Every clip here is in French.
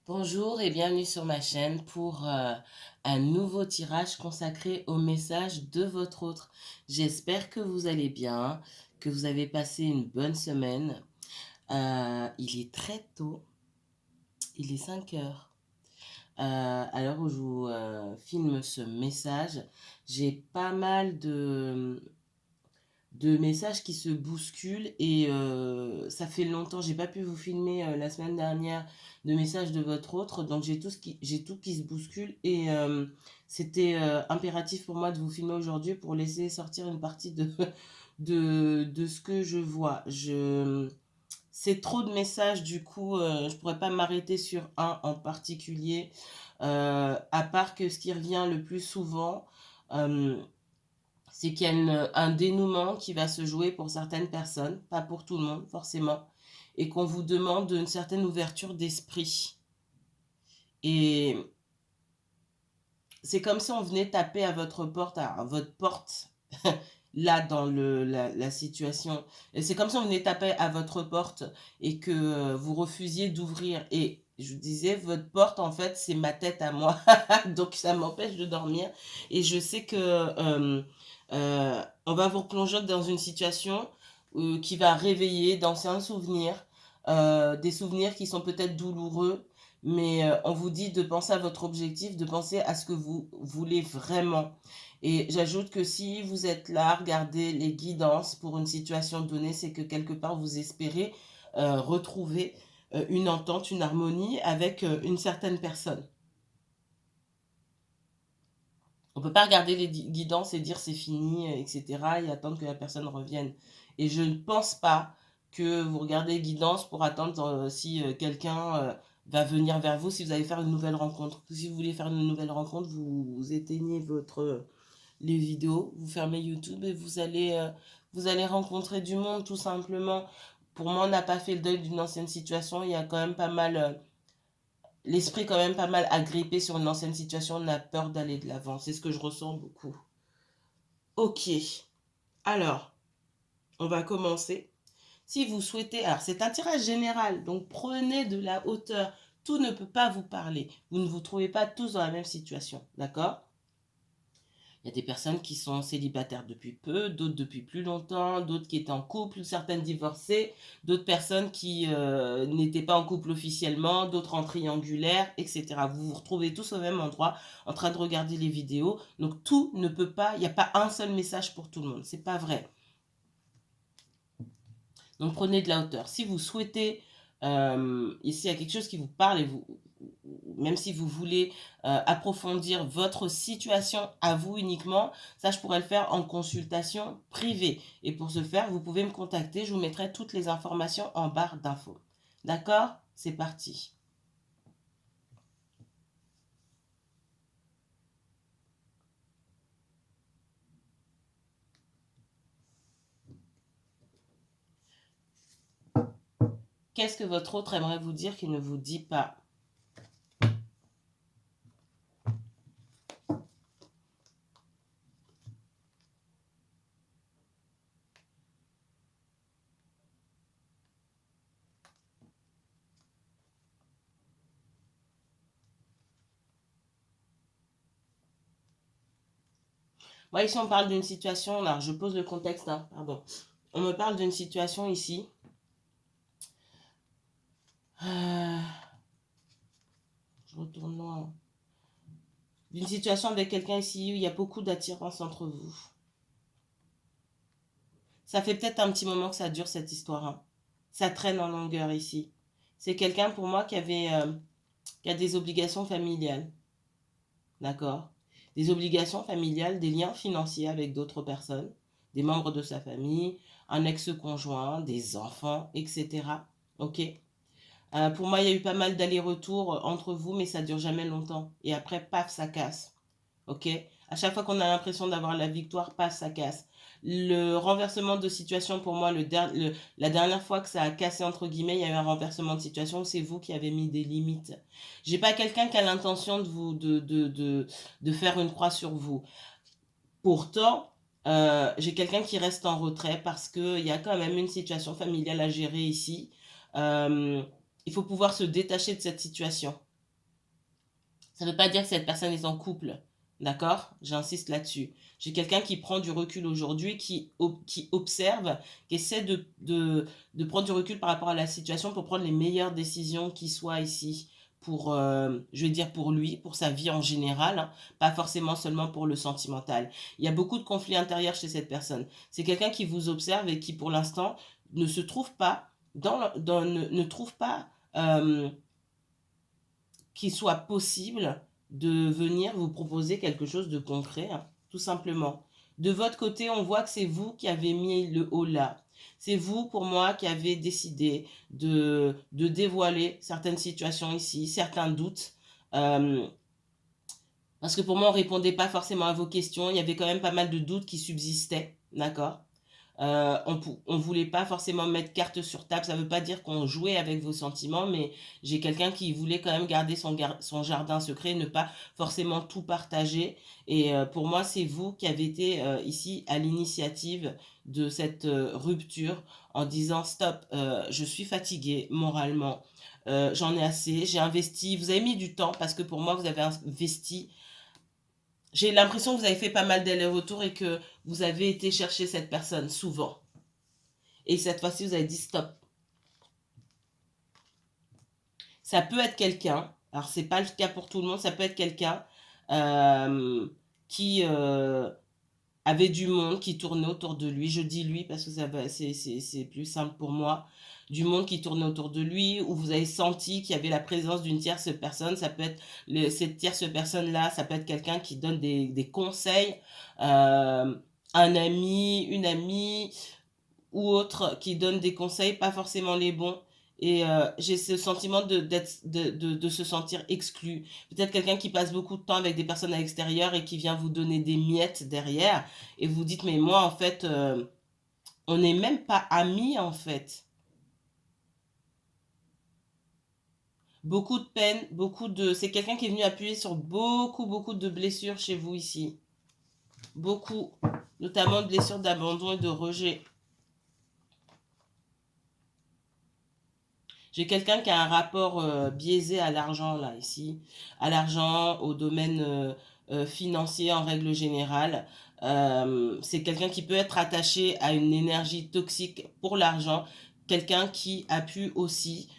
Bonjour et bienvenue sur ma chaîne pour un nouveau tirage consacré au message de votre autre. J'espère que vous allez bien, que vous avez passé une bonne semaine. Il est très tôt, il est 5 heures. À l'heure où je vous filme ce message, j'ai pas mal de messages qui se bousculent et ça fait longtemps, j'ai pas pu vous filmer la semaine dernière de messages de votre autre, donc j'ai tout qui se bouscule et c'était impératif pour moi de vous filmer aujourd'hui pour laisser sortir une partie de ce que je vois. C'est trop de messages, du coup, je pourrais pas m'arrêter sur un en particulier, à part que ce qui revient le plus souvent, euh, c'est qu'il y a un dénouement qui va se jouer pour certaines personnes, pas pour tout le monde forcément, et qu'on vous demande une certaine ouverture d'esprit. Et c'est comme si on venait taper à votre porte, là dans la situation. Et c'est comme si on venait taper à votre porte et que vous refusiez d'ouvrir. Et je vous disais, votre porte, en fait, c'est ma tête à moi. Donc ça m'empêche de dormir. Et je sais que on va vous replonger dans une situation qui va réveiller d'anciens souvenirs, des souvenirs qui sont peut-être douloureux, mais on vous dit de penser à votre objectif, de penser à ce que vous voulez vraiment. Et j'ajoute que si vous êtes là, regardez les guidances pour une situation donnée, c'est que quelque part vous espérez retrouver une entente, une harmonie avec une certaine personne. On ne peut pas regarder les guidances et dire c'est fini, etc. et attendre que la personne revienne. Et je ne pense pas que vous regardez les guidances pour attendre si quelqu'un va venir vers vous, si vous allez faire une nouvelle rencontre. Si vous voulez faire une nouvelle rencontre, vous éteignez les vidéos, vous fermez YouTube et vous allez rencontrer du monde tout simplement. Pour moi, on n'a pas fait le deuil d'une ancienne situation. Il y a quand même pas mal l'esprit est quand même pas mal agrippé sur une ancienne situation, on a peur d'aller de l'avant. C'est ce que je ressens beaucoup. Ok, alors, on va commencer. Si vous souhaitez, alors c'est un tirage général, donc prenez de la hauteur. Tout ne peut pas vous parler. Vous ne vous trouvez pas tous dans la même situation, d'accord? Il y a des personnes qui sont célibataires depuis peu, d'autres depuis plus longtemps, d'autres qui étaient en couple, certaines divorcées, d'autres personnes qui n'étaient pas en couple officiellement, d'autres en triangulaire, etc. Vous vous retrouvez tous au même endroit en train de regarder les vidéos. Donc tout ne peut pas, il n'y a pas un seul message pour tout le monde. C'est pas vrai. Donc prenez de la hauteur. Si vous souhaitez, ici il y a quelque chose qui vous parle et vous, même si vous voulez approfondir votre situation à vous uniquement, ça je pourrais le faire en consultation privée. Et pour ce faire, vous pouvez me contacter, je vous mettrai toutes les informations en barre d'infos. D'accord? C'est parti. Qu'est-ce que votre autre aimerait vous dire qu'il ne vous dit pas? Moi, ici, on parle d'une situation, là, je pose le contexte, hein, pardon. On me parle d'une situation ici. Euh, je retourne loin. D'une situation avec quelqu'un ici où il y a beaucoup d'attirance entre vous. Ça fait peut-être un petit moment que ça dure cette histoire, hein. Ça traîne en longueur ici. C'est quelqu'un pour moi qui a des obligations familiales. D'accord? Des obligations familiales, des liens financiers avec d'autres personnes, des membres de sa famille, un ex-conjoint, des enfants, etc. Ok? Pour moi, il y a eu pas mal d'allers-retours entre vous, mais ça dure jamais longtemps. Et après, paf, ça casse. Ok? À chaque fois qu'on a l'impression d'avoir la victoire, paf, ça casse. Le renversement de situation, pour moi, la dernière fois que ça a cassé, entre guillemets, il y a eu un renversement de situation où c'est vous qui avez mis des limites. J'ai pas quelqu'un qui a l'intention de faire une croix sur vous. Pourtant, j'ai quelqu'un qui reste en retrait parce qu'il y a quand même une situation familiale à gérer ici. Euh, il faut pouvoir se détacher de cette situation. Ça ne veut pas dire que cette personne est en couple, d'accord? J'insiste là-dessus. J'ai quelqu'un qui prend du recul aujourd'hui, qui observe, qui essaie de prendre du recul par rapport à la situation pour prendre les meilleures décisions qui soient ici pour, je vais dire pour lui, pour sa vie en général, hein, pas forcément seulement pour le sentimental. Il y a beaucoup de conflits intérieurs chez cette personne. C'est quelqu'un qui vous observe et qui, pour l'instant, ne se trouve pas, ne trouve pas qu'il soit possible de venir vous proposer quelque chose de concret, hein, tout simplement. De votre côté, on voit que c'est vous qui avez mis le haut là. C'est vous, pour moi, qui avez décidé de dévoiler certaines situations ici, certains doutes. Euh, Parce que pour moi, on ne répondait pas forcément à vos questions. Il y avait quand même pas mal de doutes qui subsistaient, d'accord? On voulait pas forcément mettre carte sur table. Ça veut pas dire qu'on jouait avec vos sentiments, mais j'ai quelqu'un qui voulait quand même garder son jardin secret, ne pas forcément tout partager. Et pour moi, c'est vous qui avez été ici à l'initiative de cette rupture en disant stop, je suis fatiguée moralement. J'en ai assez, j'ai investi, vous avez mis du temps parce que pour moi vous avez investi. J'ai l'impression que vous avez fait pas mal d'allers-retours et que vous avez été chercher cette personne souvent. Et cette fois-ci, vous avez dit stop. Ça peut être quelqu'un, alors c'est pas le cas pour tout le monde, ça peut être quelqu'un qui avait du monde qui tournait autour de lui. Je dis lui parce que c'est plus simple pour moi. Du monde qui tournait autour de lui, où vous avez senti qu'il y avait la présence d'une tierce personne. Ça peut être cette tierce personne-là, ça peut être quelqu'un qui donne des conseils, un ami, une amie ou autre qui donne des conseils, pas forcément les bons. Et j'ai ce sentiment de se sentir exclu. Peut-être quelqu'un qui passe beaucoup de temps avec des personnes à l'extérieur et qui vient vous donner des miettes derrière. Et vous dites, mais moi, en fait, on n'est même pas amis, en fait. Beaucoup de peine, beaucoup de... C'est quelqu'un qui est venu appuyer sur beaucoup de blessures chez vous ici. Beaucoup. Notamment de blessures d'abandon et de rejet. J'ai quelqu'un qui a un rapport biaisé à l'argent, là, ici. À l'argent, au domaine financier en règle générale. C'est quelqu'un qui peut être attaché à une énergie toxique pour l'argent. Quelqu'un qui a pu aussi...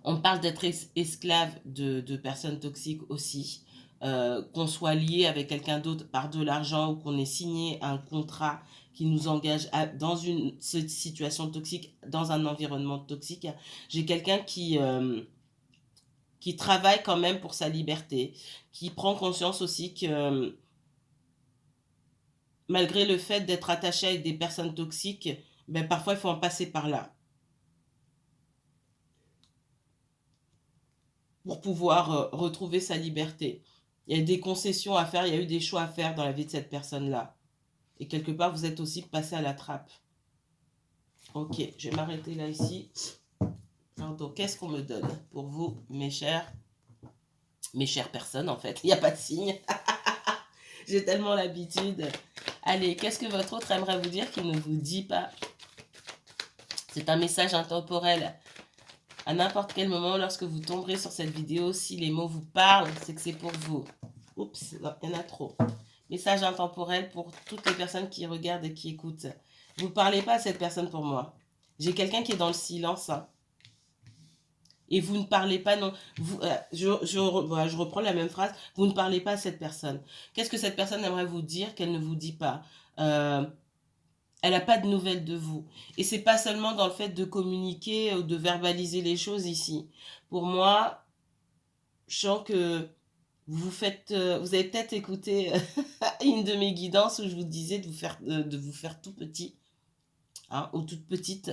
on parle d'être esclave de personnes toxiques aussi. Qu'on soit lié avec quelqu'un d'autre par de l'argent ou qu'on ait signé un contrat qui nous engage dans une situation toxique, dans un environnement toxique. J'ai quelqu'un qui travaille quand même pour sa liberté, qui prend conscience aussi que malgré le fait d'être attaché avec des personnes toxiques, ben, parfois il faut en passer par là pour pouvoir retrouver sa liberté. Il y a des concessions à faire, il y a eu des choix à faire dans la vie de cette personne-là. Et quelque part, vous êtes aussi passé à la trappe. Ok, je vais m'arrêter là ici. Pardon, qu'est-ce qu'on me donne pour vous, mes chères personnes en fait. Il n'y a pas de signe. J'ai tellement l'habitude. Allez, qu'est-ce que votre autre aimerait vous dire qu'il ne vous dit pas? C'est un message intemporel. À n'importe quel moment, lorsque vous tomberez sur cette vidéo, si les mots vous parlent, c'est que c'est pour vous. Oups, non, il y en a trop. Message intemporel pour toutes les personnes qui regardent et qui écoutent. Vous ne parlez pas à cette personne pour moi. J'ai quelqu'un qui est dans le silence. Hein. Et vous ne parlez pas, non. Vous, voilà, je reprends la même phrase. Vous ne parlez pas à cette personne. Qu'est-ce que cette personne aimerait vous dire qu'elle ne vous dit pas? Elle n'a pas de nouvelles de vous. Et c'est pas seulement dans le fait de communiquer ou de verbaliser les choses ici. Pour moi, je sens que vous avez peut-être écouté une de mes guidances où je vous disais de vous faire tout petit, hein, ou toute petite,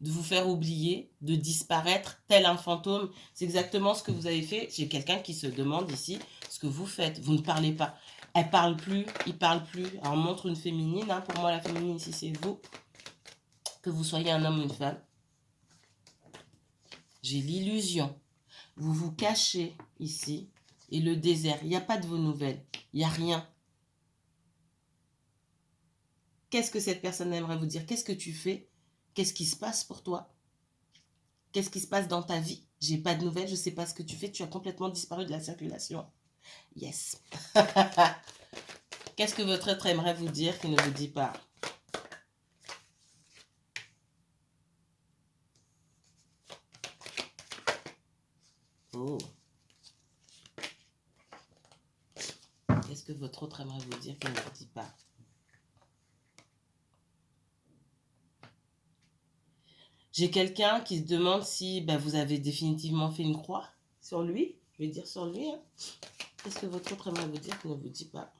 de vous faire oublier, de disparaître tel un fantôme. C'est exactement ce que vous avez fait. J'ai quelqu'un qui se demande ici ce que vous faites. Vous ne parlez pas. Elle parle plus, il parle plus. Alors on montre une féminine. Hein. Pour moi, la féminine ici, c'est vous. Que vous soyez un homme ou une femme. J'ai l'illusion. Vous vous cachez ici. Et le désert, il n'y a pas de vos nouvelles. Il n'y a rien. Qu'est-ce que cette personne aimerait vous dire? Qu'est-ce que tu fais? Qu'est-ce qui se passe pour toi? Qu'est-ce qui se passe dans ta vie? J'ai pas de nouvelles, je sais pas ce que tu fais, tu as complètement disparu de la circulation. Yes. Qu'est-ce que votre être aimerait vous dire qu'il ne vous dit pas? Oh. Qu'est-ce que votre autre aimerait vous dire qu'il ne vous dit pas? J'ai quelqu'un qui se demande si vous avez définitivement fait une croix sur lui. Je vais dire sur lui. Hein. Qu'est-ce que votre autre aimerait vous dire qu'il ne vous dit pas?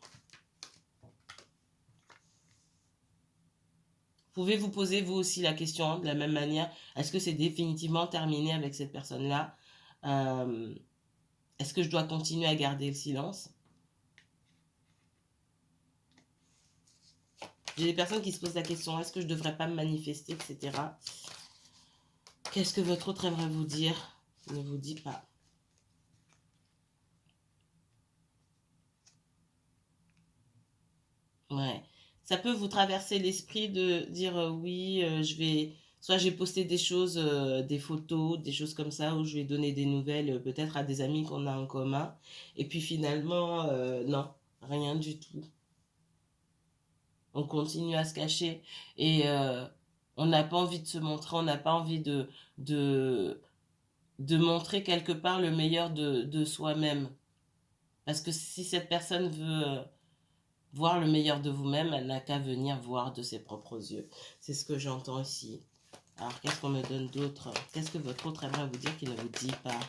Pouvez vous poser vous aussi la question hein, de la même manière. Est-ce que c'est définitivement terminé avec cette personne-là? Est-ce que je dois continuer à garder le silence? J'ai des personnes qui se posent la question, est-ce que je ne devrais pas me manifester, etc. Qu'est-ce que votre autre aimerait vous dire? Ne vous dit pas. Ouais. Ça peut vous traverser l'esprit de dire oui, je vais... Soit j'ai posté des choses, des photos, des choses comme ça, où je vais donner des nouvelles peut-être à des amis qu'on a en commun. Et puis finalement, non, rien du tout. On continue à se cacher et on n'a pas envie de se montrer, on n'a pas envie de, de montrer quelque part le meilleur de soi-même. Parce que si cette personne veut voir le meilleur de vous-même, elle n'a qu'à venir voir de ses propres yeux. C'est ce que j'entends ici. Alors, qu'est-ce qu'on me donne d'autre? Qu'est-ce que votre autre aimerait vous dire qu'il ne vous dit pas?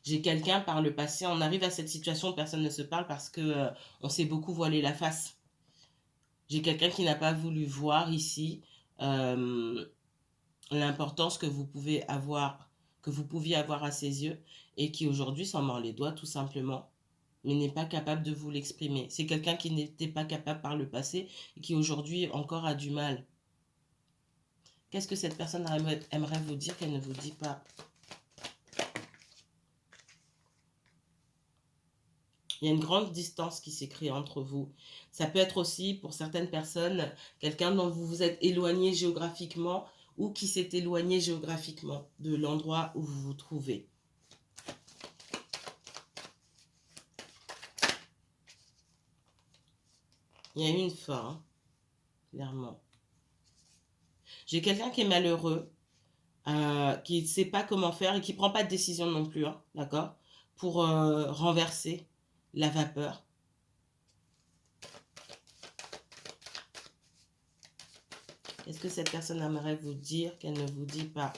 J'ai quelqu'un par le passé, on arrive à cette situation où personne ne se parle parce que on s'est beaucoup voilé la face. J'ai quelqu'un qui n'a pas voulu voir ici l'importance que vous pouvez avoir, que vous pouviez avoir à ses yeux et qui aujourd'hui s'en mord les doigts tout simplement, mais n'est pas capable de vous l'exprimer. C'est quelqu'un qui n'était pas capable par le passé et qui aujourd'hui encore a du mal. Qu'est-ce que cette personne aimerait vous dire qu'elle ne vous dit pas? Il y a une grande distance qui s'est créée entre vous. Ça peut être aussi, pour certaines personnes, quelqu'un dont vous vous êtes éloigné géographiquement ou qui s'est éloigné géographiquement de l'endroit où vous vous trouvez. Il y a eu une fin, hein, clairement. J'ai quelqu'un qui est malheureux, qui ne sait pas comment faire et qui ne prend pas de décision non plus, hein, d'accord, pour renverser la vapeur. Qu'est-ce que cette personne aimerait vous dire qu'elle ne vous dit pas?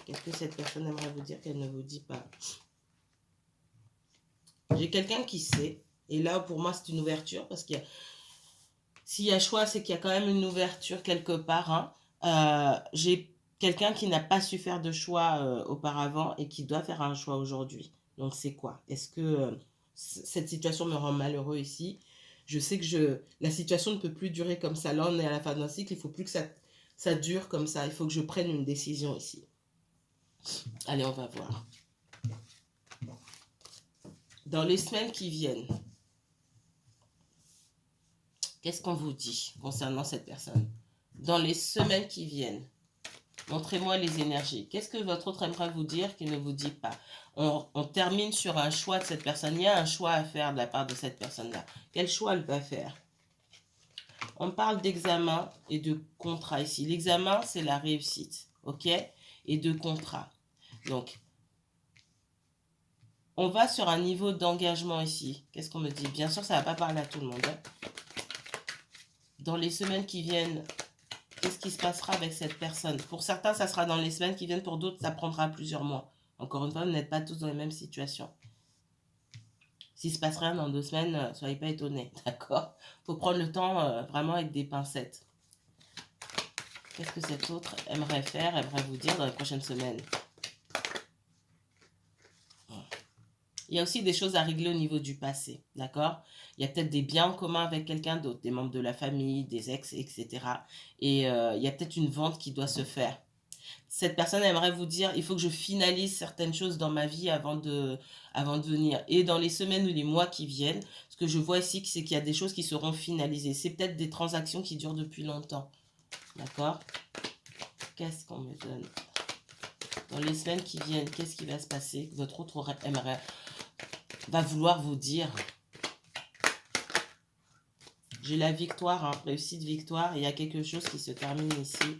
Qu'est-ce que cette personne aimerait vous dire qu'elle ne vous dit pas? J'ai quelqu'un qui sait, et là pour moi c'est une ouverture, parce qu'il y a, s'il y a choix, c'est qu'il y a quand même une ouverture quelque part. Hein. J'ai quelqu'un qui n'a pas su faire de choix auparavant et qui doit faire un choix aujourd'hui. Donc c'est quoi? Est-ce que cette situation me rend malheureux ici? Je sais que la situation ne peut plus durer comme ça. Là, on est à la fin d'un cycle, il ne faut plus que ça dure comme ça. Il faut que je prenne une décision ici. Allez, on va voir. Dans les semaines qui viennent, qu'est-ce qu'on vous dit concernant cette personne? Dans les semaines qui viennent, montrez-moi les énergies. Qu'est-ce que votre autre aimerait vous dire qu'il ne vous dit pas? On termine sur un choix de cette personne. Il y a un choix à faire de la part de cette personne-là. Quel choix elle va faire? On parle d'examen et de contrat ici. L'examen, c'est la réussite, ok? Et de contrat. Donc, on va sur un niveau d'engagement ici. Qu'est-ce qu'on me dit? Bien sûr, ça ne va pas parler à tout le monde. Hein. Dans les semaines qui viennent, qu'est-ce qui se passera avec cette personne? Pour certains, ça sera dans les semaines qui viennent. Pour d'autres, ça prendra plusieurs mois. Encore une fois, vous n'êtes pas tous dans les mêmes situations. S'il ne se passe rien dans 2 semaines, soyez pas étonnés, d'accord? Il faut prendre le temps vraiment avec des pincettes. Qu'est-ce que cet autre aimerait faire, aimerait vous dire dans les prochaines semaines? Il y a aussi des choses à régler au niveau du passé, d'accord? Il y a peut-être des biens en commun avec quelqu'un d'autre, des membres de la famille, des ex, etc. Et il y a peut-être une vente qui doit se faire. Cette personne aimerait vous dire, il faut que je finalise certaines choses dans ma vie avant de venir. Et dans les semaines ou les mois qui viennent, ce que je vois ici, c'est qu'il y a des choses qui seront finalisées. C'est peut-être des transactions qui durent depuis longtemps. D'accord? Qu'est-ce qu'on me donne? Dans les semaines qui viennent, qu'est-ce qui va se passer? Votre autre va vouloir vous dire. J'ai la victoire, hein, réussite, victoire. Il y a quelque chose qui se termine ici.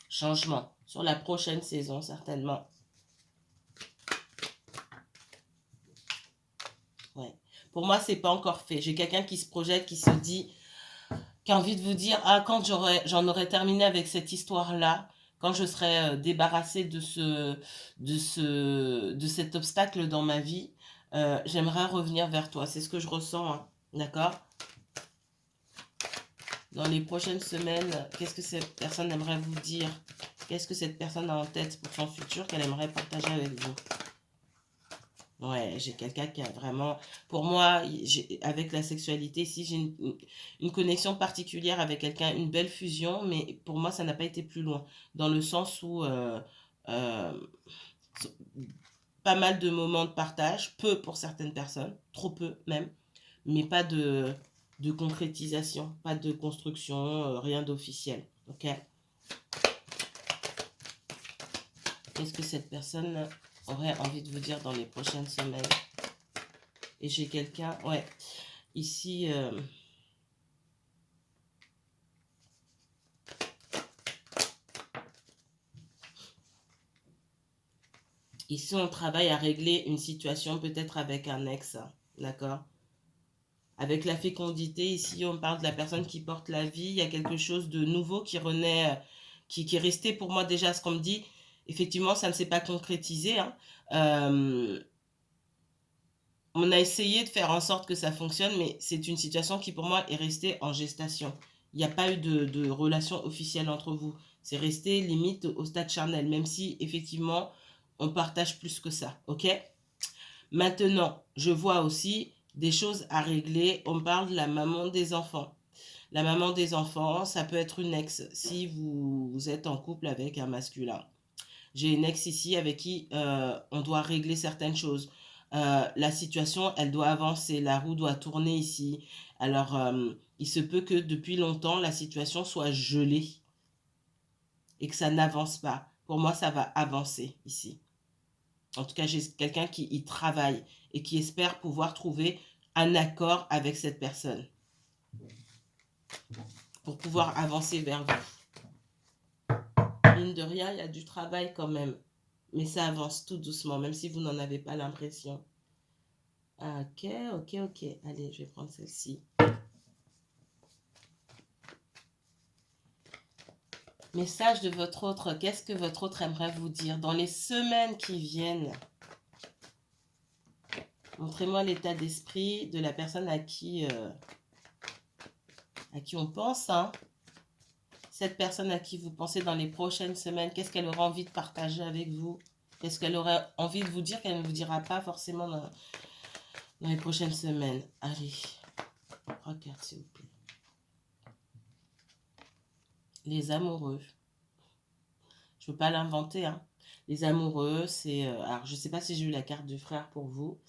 Changement. Sur la prochaine saison, certainement. Ouais. Pour moi, c'est pas encore fait. J'ai quelqu'un qui se projette, qui se dit, qui a envie de vous dire, ah, quand j'en aurai terminé avec cette histoire-là, quand je serai débarrassée de cet obstacle dans ma vie, j'aimerais revenir vers toi. C'est ce que je ressens, hein. D'accord? Dans les prochaines semaines, qu'est-ce que cette personne aimerait vous dire? Qu'est-ce que cette personne a en tête pour son futur qu'elle aimerait partager avec vous? Ouais, j'ai quelqu'un qui a vraiment... Pour moi, avec la sexualité, ici, j'ai une connexion particulière avec quelqu'un, une belle fusion, mais pour moi, ça n'a pas été plus loin. Dans le sens où... euh, pas mal de moments de partage, peu pour certaines personnes, trop peu même, mais pas de concrétisation, pas de construction, rien d'officiel. Ok? Qu'est-ce que cette personne aurait envie de vous dire dans les prochaines semaines? Et j'ai quelqu'un, ouais, ici, ici on travaille à régler une situation peut-être avec un ex, d'accord? Avec la fécondité, ici on parle de la personne qui porte la vie, il y a quelque chose de nouveau qui renaît, qui est resté pour moi déjà ce qu'on me dit. Effectivement, ça ne s'est pas concrétisé, hein. On a essayé de faire en sorte que ça fonctionne, mais c'est une situation qui pour moi est restée en gestation. Il n'y a pas eu de relation officielle entre vous. C'est resté limite au stade charnel, même si effectivement on partage plus que ça. Ok? Maintenant, je vois aussi des choses à régler. On parle de la maman des enfants. La maman des enfants, ça peut être une ex si vous êtes en couple avec un masculin. J'ai une ex ici avec qui on doit régler certaines choses. La situation, elle doit avancer, la roue doit tourner ici. Alors, il se peut que depuis longtemps, la situation soit gelée et que ça n'avance pas. Pour moi, ça va avancer ici. En tout cas, j'ai quelqu'un qui y travaille et qui espère pouvoir trouver un accord avec cette personne pour pouvoir avancer vers vous. Mine de rien, il y a du travail quand même. Mais ça avance tout doucement, même si vous n'en avez pas l'impression. Ok. Allez, je vais prendre celle-ci. Message de votre autre. Qu'est-ce que votre autre aimerait vous dire dans les semaines qui viennent? Montrez-moi l'état d'esprit de la personne à qui on pense, hein. Cette personne à qui vous pensez dans les prochaines semaines, qu'est-ce qu'elle aura envie de partager avec vous? Qu'est-ce qu'elle aurait envie de vous dire qu'elle ne vous dira pas forcément dans les prochaines semaines? Allez, 3 cartes s'il vous plaît. Les amoureux. Je ne veux pas l'inventer, hein. Les amoureux, c'est... alors, je ne sais pas si j'ai eu la carte du frère pour vous,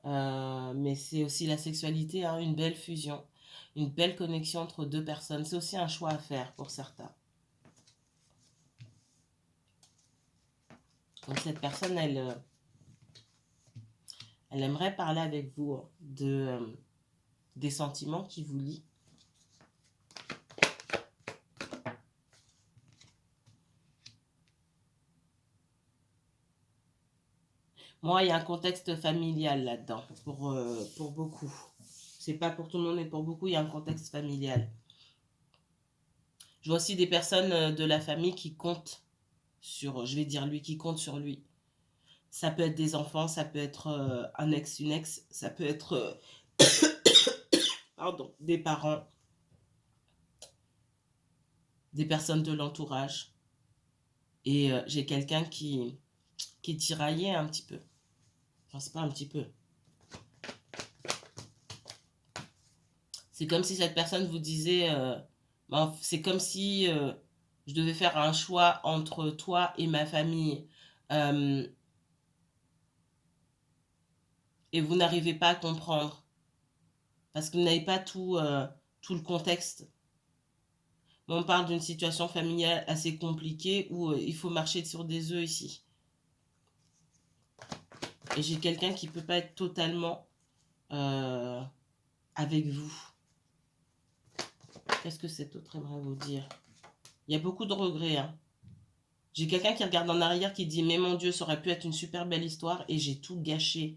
mais c'est aussi la sexualité, hein, une belle fusion, une belle connexion entre deux personnes. C'est aussi un choix à faire pour certains. Donc, cette personne, elle aimerait parler avec vous des sentiments qui vous lient. Moi, il y a un contexte familial là-dedans, pour beaucoup. C'est pas pour tout le monde, mais pour beaucoup, il y a un contexte familial. Je vois aussi des personnes de la famille qui comptent sur, je vais dire lui, qui compte sur lui. Ça peut être des enfants, ça peut être un ex, une ex, ça peut être pardon, des parents, des personnes de l'entourage. Et j'ai quelqu'un qui est tiraillé un petit peu. Enfin, c'est pas un petit peu. C'est comme si cette personne vous disait, c'est comme si je devais faire un choix entre toi et ma famille, et vous n'arrivez pas à comprendre, parce que vous n'avez pas tout le contexte. On parle d'une situation familiale assez compliquée où il faut marcher sur des œufs ici. Et j'ai quelqu'un qui ne peut pas être totalement avec vous. Qu'est-ce que cet autre aimerait vous dire? Il y a beaucoup de regrets. Hein. J'ai quelqu'un qui regarde en arrière qui dit « Mais mon Dieu, ça aurait pu être une super belle histoire et j'ai tout gâché. »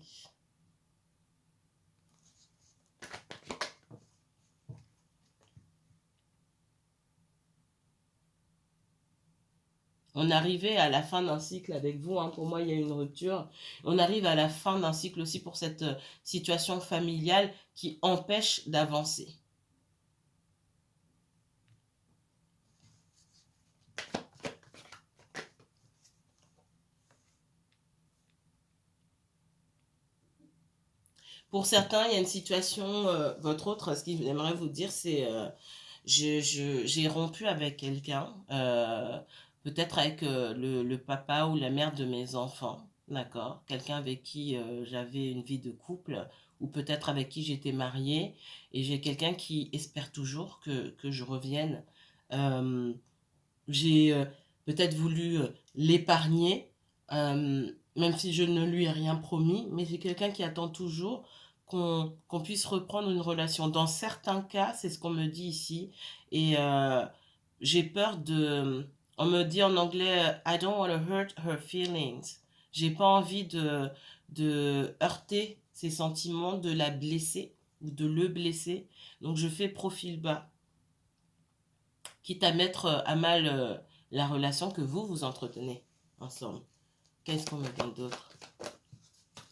On arrivait à la fin d'un cycle avec vous. Hein. Pour moi, il y a une rupture. On arrive à la fin d'un cycle aussi pour cette situation familiale qui empêche d'avancer. Pour certains, il y a une situation, votre autre, ce qu'il aimerait vous dire, c'est j'ai rompu avec quelqu'un, peut-être avec le papa ou la mère de mes enfants, d'accord? Quelqu'un avec qui j'avais une vie de couple, ou peut-être avec qui j'étais mariée, et j'ai quelqu'un qui espère toujours que je revienne. Euh, j'ai peut-être voulu l'épargner, même si je ne lui ai rien promis, mais j'ai quelqu'un qui attend toujours qu'on puisse reprendre une relation. Dans certains cas, c'est ce qu'on me dit ici, et j'ai peur de... On me dit en anglais, I don't want to hurt her feelings. J'ai pas envie de heurter ses sentiments, de la blesser ou de le blesser. Donc je fais profil bas, quitte à mettre à mal la relation que vous entretenez ensemble. Qu'est-ce qu'on me donne d'autre?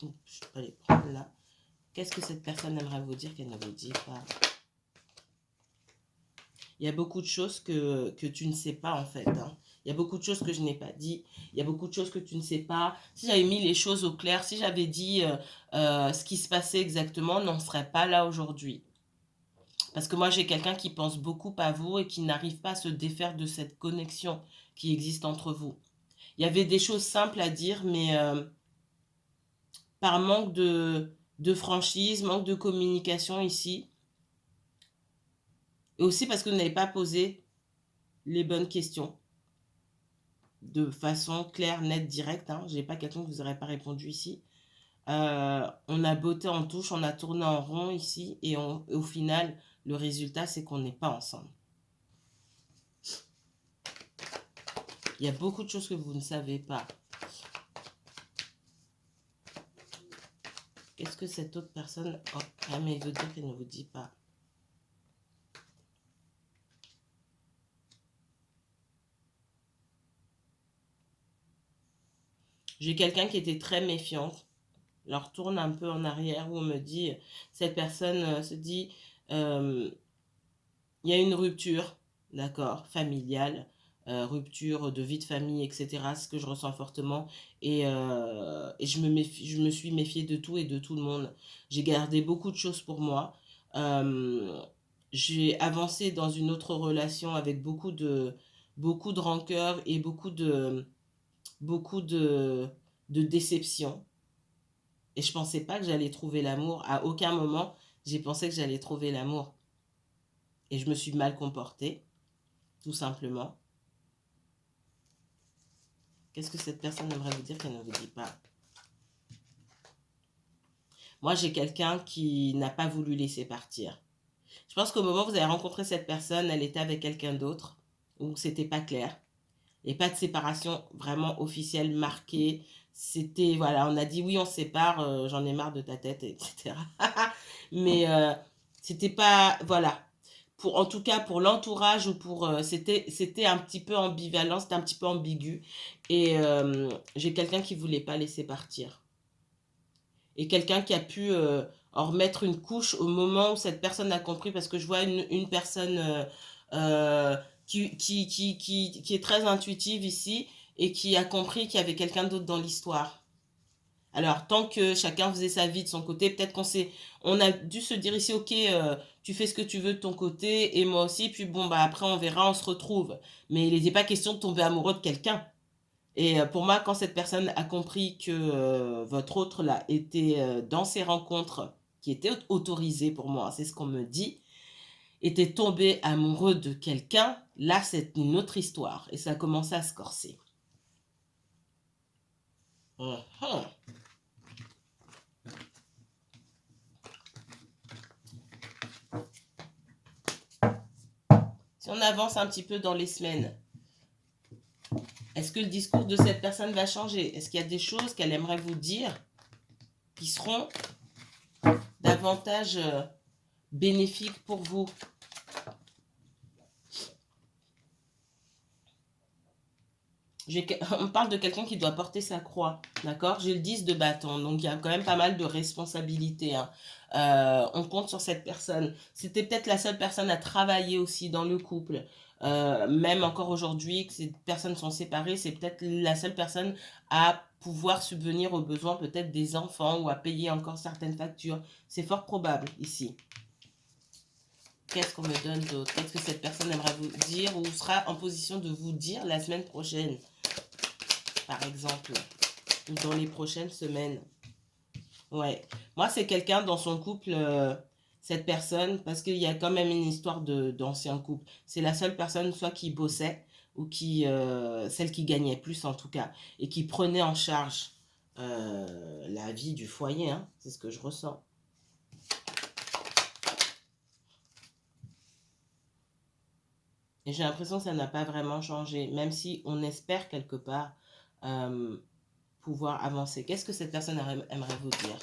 Je peux les prendre là. Qu'est-ce que cette personne aimerait vous dire qu'elle ne vous dit pas? Il y a beaucoup de choses que tu ne sais pas en fait. Hein. Il y a beaucoup de choses que je n'ai pas dit. Il y a beaucoup de choses que tu ne sais pas. Si j'avais mis les choses au clair, si j'avais dit ce qui se passait exactement, on n'en serait pas là aujourd'hui. Parce que moi, j'ai quelqu'un qui pense beaucoup à vous et qui n'arrive pas à se défaire de cette connexion qui existe entre vous. Il y avait des choses simples à dire, mais par manque de franchise, manque de communication ici, et aussi parce que vous n'avez pas posé les bonnes questions de façon claire, nette, directe. Hein. Je n'ai pas quelqu'un que vous n'aurez pas répondu ici. On a botté en touche, on a tourné en rond ici, et au final, le résultat, c'est qu'on n'est pas ensemble. Il y a beaucoup de choses que vous ne savez pas. Qu'est-ce que cette autre personne aimerait vous dire qu'elle ne vous dit pas? J'ai quelqu'un qui était très méfiante. Je retourne un peu en arrière où on me dit, cette personne se dit, il y a une rupture, d'accord, familiale, rupture de vie de famille, etc. Ce que je ressens fortement. Et je me suis méfiée de tout et de tout le monde. J'ai gardé beaucoup de choses pour moi. J'ai avancé dans une autre relation avec beaucoup de rancœur et beaucoup de déception. Et je pensais pas que j'allais trouver l'amour. À aucun moment, j'ai pensé que j'allais trouver l'amour. Et je me suis mal comportée, tout simplement. Qu'est-ce que cette personne aimerait vous dire qu'elle ne vous dit pas? Moi, j'ai quelqu'un qui n'a pas voulu laisser partir. Je pense qu'au moment où vous avez rencontré cette personne, elle était avec quelqu'un d'autre, où c'était pas clair. Et pas de séparation vraiment officielle, marquée. C'était, voilà, on a dit oui, on se sépare, j'en ai marre de ta tête, etc. Mais c'était pas, voilà. En tout cas, pour l'entourage ou pour... c'était un petit peu ambivalent, c'était un petit peu ambigu. Et j'ai quelqu'un qui voulait pas laisser partir. Et quelqu'un qui a pu en remettre une couche au moment où cette personne a compris, parce que je vois une personne qui est très intuitive ici et qui a compris qu'il y avait quelqu'un d'autre dans l'histoire. Alors, tant que chacun faisait sa vie de son côté, peut-être on a dû se dire ici, ok, tu fais ce que tu veux de ton côté, et moi aussi, puis bon, bah après, on verra, on se retrouve. Mais il n'était pas question de tomber amoureux de quelqu'un. Et pour moi, quand cette personne a compris que votre autre, là, était dans ces rencontres qui étaient autorisées pour moi, c'est ce qu'on me dit, était tombé amoureux de quelqu'un, là, c'est une autre histoire. Et ça a commencé à se corser. Mhm. Si on avance un petit peu dans les semaines, est-ce que le discours de cette personne va changer? Est-ce qu'il y a des choses qu'elle aimerait vous dire qui seront davantage bénéfiques pour vous? On parle de quelqu'un qui doit porter sa croix, d'accord? J'ai le 10 de bâton, donc il y a quand même pas mal de responsabilités, hein. On compte sur cette personne. C'était peut-être la seule personne à travailler aussi dans le couple. Même encore aujourd'hui, que ces personnes sont séparées, c'est peut-être la seule personne à pouvoir subvenir aux besoins peut-être des enfants ou à payer encore certaines factures. C'est fort probable ici. Qu'est-ce qu'on me donne d'autre? Qu'est-ce que cette personne aimerait vous dire ou sera en position de vous dire la semaine prochaine, par exemple, ou dans les prochaines semaines? Ouais. Moi, c'est quelqu'un dans son couple, cette personne, parce qu'il y a quand même une histoire d'ancien couple. C'est la seule personne, soit qui bossait, ou celle qui gagnait plus en tout cas, et qui prenait en charge la vie du foyer, hein. C'est ce que je ressens. Et j'ai l'impression que ça n'a pas vraiment changé, même si on espère quelque part euh, pouvoir avancer. Qu'est-ce que cette personne aimerait vous dire?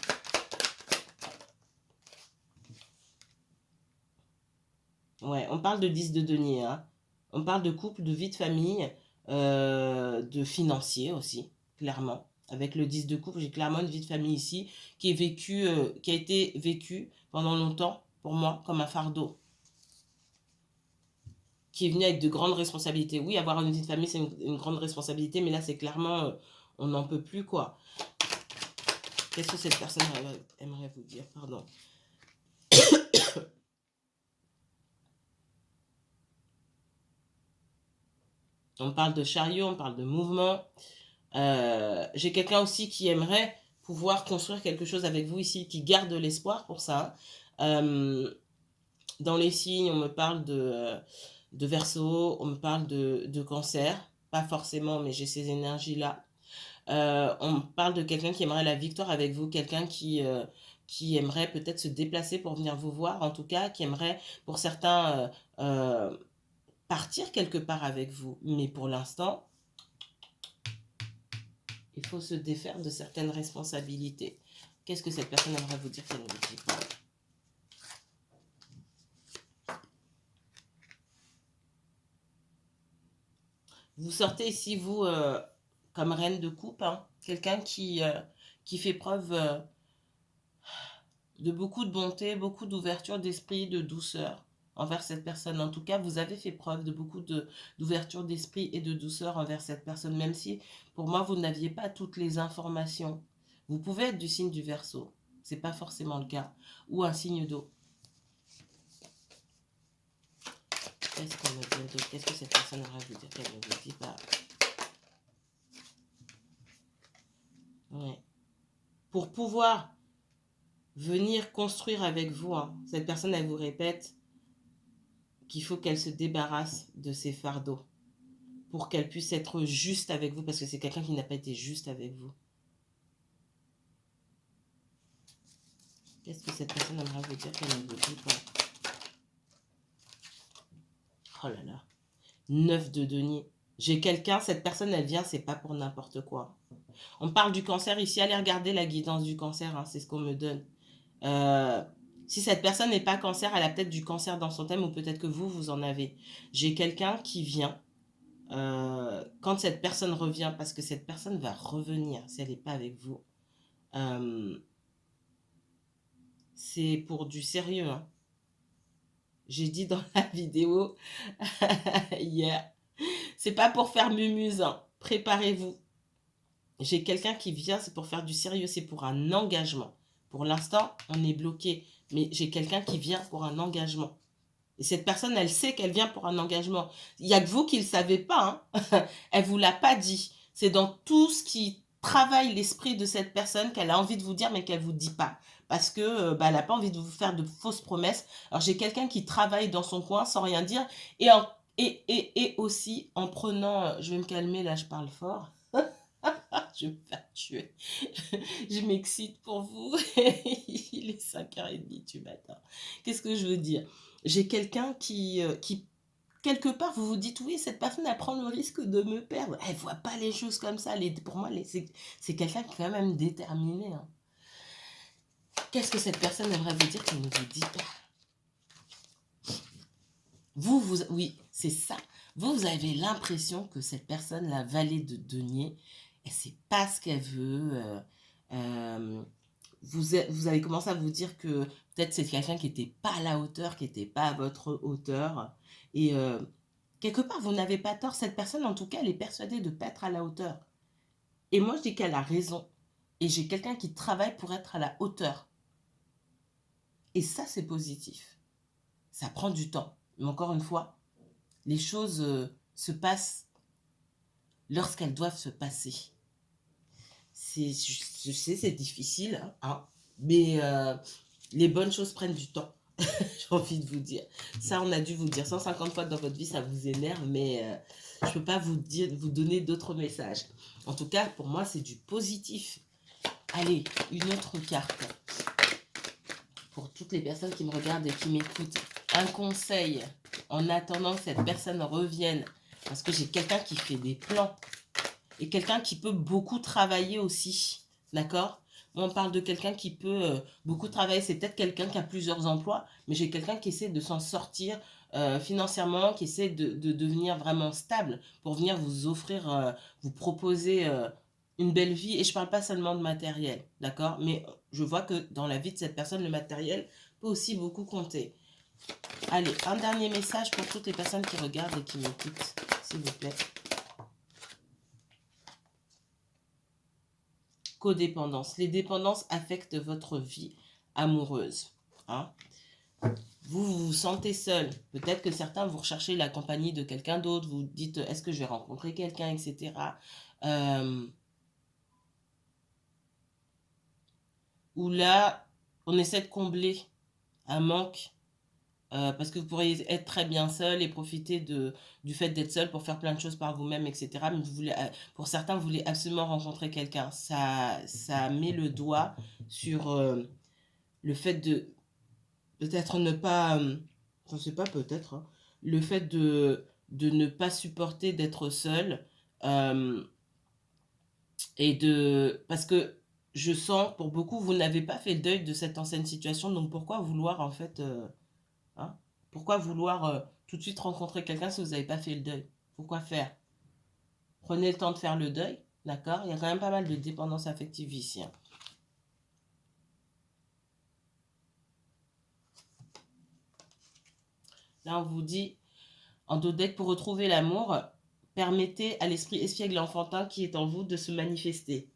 Ouais, on parle de 10 de denier, hein. On parle de couple, de vie de famille, de financier aussi, clairement. Avec le 10 de couple, j'ai clairement une vie de famille ici qui a été vécue pendant longtemps pour moi comme un fardeau, qui est venu avec de grandes responsabilités. Oui, avoir une vie de famille, c'est une grande responsabilité, mais là, c'est clairement, on n'en peut plus, quoi. Qu'est-ce que cette personne aimerait vous dire? Pardon. On parle de chariot, on parle de mouvement. J'ai quelqu'un aussi qui aimerait pouvoir construire quelque chose avec vous ici, qui garde de l'espoir pour ça. Dans les signes, on me parle de Verseau, on me parle de Cancer. Pas forcément, mais j'ai ces énergies-là. On me parle de quelqu'un qui aimerait la victoire avec vous, quelqu'un qui aimerait peut-être se déplacer pour venir vous voir, en tout cas, qui aimerait, pour certains, partir quelque part avec vous. Mais pour l'instant, il faut se défaire de certaines responsabilités. Qu'est-ce que cette personne aimerait vous dire qu'elle ne vous dit pas? Vous sortez ici, vous, comme reine de coupe, hein, quelqu'un qui fait preuve de beaucoup de bonté, beaucoup d'ouverture d'esprit, de douceur envers cette personne. En tout cas, vous avez fait preuve de beaucoup d'ouverture d'esprit et de douceur envers cette personne, même si pour moi, vous n'aviez pas toutes les informations. Vous pouvez être du signe du Verseau, c'est pas forcément le cas, ou un signe d'eau. Qu'est-ce qu'on me dit d'autre? Qu'est-ce que cette personne aimerait vous dire qu'elle ne vous dit pas? Ouais. Pour pouvoir venir construire avec vous, hein, cette personne, elle vous répète qu'il faut qu'elle se débarrasse de ses fardeaux pour qu'elle puisse être juste avec vous, parce que c'est quelqu'un qui n'a pas été juste avec vous. Qu'est-ce que cette personne aimerait vous dire qu'elle ne vous dit pas? Oh là là. 9 de denier. J'ai quelqu'un, cette personne, elle vient, c'est pas pour n'importe quoi. On parle du cancer ici, allez regarder la guidance du cancer, hein, c'est ce qu'on me donne. Si cette personne n'est pas cancer, elle a peut-être du cancer dans son thème, ou peut-être que vous en avez. J'ai quelqu'un qui vient, quand cette personne revient, parce que cette personne va revenir si elle n'est pas avec vous, c'est pour du sérieux, hein. J'ai dit dans la vidéo hier, c'est pas pour faire mumuse, hein. Préparez-vous. J'ai quelqu'un qui vient, c'est pour faire du sérieux, c'est pour un engagement. Pour l'instant, on est bloqué, mais j'ai quelqu'un qui vient pour un engagement. Et cette personne, elle sait qu'elle vient pour un engagement. Il n'y a que vous qui ne le savez pas. Hein. Elle ne vous l'a pas dit. C'est dans tout ce qui travaille l'esprit de cette personne qu'elle a envie de vous dire, mais qu'elle ne vous dit pas. Parce que elle n'a pas envie de vous faire de fausses promesses. Alors j'ai quelqu'un qui travaille dans son coin sans rien dire. Et aussi en prenant... je vais me calmer, là je parle fort. Je vais me faire tuer. Je m'excite pour vous. Il est 5h30 du matin. Qu'est-ce que je veux dire? J'ai quelqu'un qui, quelque part, vous vous dites, oui, cette personne, elle prend le risque de me perdre. Elle ne voit pas les choses comme ça. Pour moi, c'est quelqu'un qui est quand même déterminé. Hein. Qu'est-ce que cette personne aimerait vous dire qu'elle ne vous dit pas? Oui, c'est ça. Vous avez l'impression que cette personne, la vallée de denier, elle ne sait pas ce qu'elle veut. Vous avez commencé à vous dire que peut-être c'est quelqu'un qui n'était pas à la hauteur, qui n'était pas à votre hauteur. Et quelque part, vous n'avez pas tort. Cette personne, en tout cas, elle est persuadée de ne pas être à la hauteur. Et moi, je dis qu'elle a raison. Et j'ai quelqu'un qui travaille pour être à la hauteur. Et ça, c'est positif. Ça prend du temps. Mais encore une fois, les choses se passent lorsqu'elles doivent se passer. Je sais, c'est difficile, hein, mais les bonnes choses prennent du temps. J'ai envie de vous dire. Ça, on a dû vous dire 150 fois dans votre vie, ça vous énerve, mais je ne peux pas vous donner d'autres messages. En tout cas, pour moi, c'est du positif. Allez, une autre carte. Pour toutes les personnes qui me regardent et qui m'écoutent. Un conseil en attendant que cette personne revienne. Parce que j'ai quelqu'un qui fait des plans. Et quelqu'un qui peut beaucoup travailler aussi. D'accord ? Moi, on parle de quelqu'un qui peut beaucoup travailler. C'est peut-être quelqu'un qui a plusieurs emplois, mais j'ai quelqu'un qui essaie de s'en sortir financièrement, qui essaie de devenir vraiment stable pour venir vous offrir, vous proposer une belle vie. Et je ne parle pas seulement de matériel, d'accord ? Mais je vois que dans la vie de cette personne, le matériel peut aussi beaucoup compter. Allez, un dernier message pour toutes les personnes qui regardent et qui m'écoutent, s'il vous plaît. Codépendance. Les dépendances affectent votre vie amoureuse. Hein? Vous vous sentez seul. Peut-être que certains, vous recherchez la compagnie de quelqu'un d'autre. Vous dites, est-ce que je vais rencontrer quelqu'un, etc. Où là, on essaie de combler un manque. Parce que vous pourriez être très bien seul et profiter du fait d'être seul pour faire plein de choses par vous-même, etc. Mais pour certains, vous voulez absolument rencontrer quelqu'un. Ça met le doigt sur le fait de peut-être ne pas, je ne sais pas, peut-être, hein, le fait de ne pas supporter d'être seul. Parce que je sens, pour beaucoup, vous n'avez pas fait le deuil de cette ancienne situation. Donc pourquoi vouloir, en fait... Hein? Pourquoi vouloir tout de suite rencontrer quelqu'un si vous n'avez pas fait le deuil? Pourquoi faire? Prenez le temps de faire le deuil, d'accord? Il y a quand même pas mal de dépendance affective ici. Hein. Là, on vous dit, en dos deck, pour retrouver l'amour, permettez à l'esprit espiègle et enfantin qui est en vous de se manifester.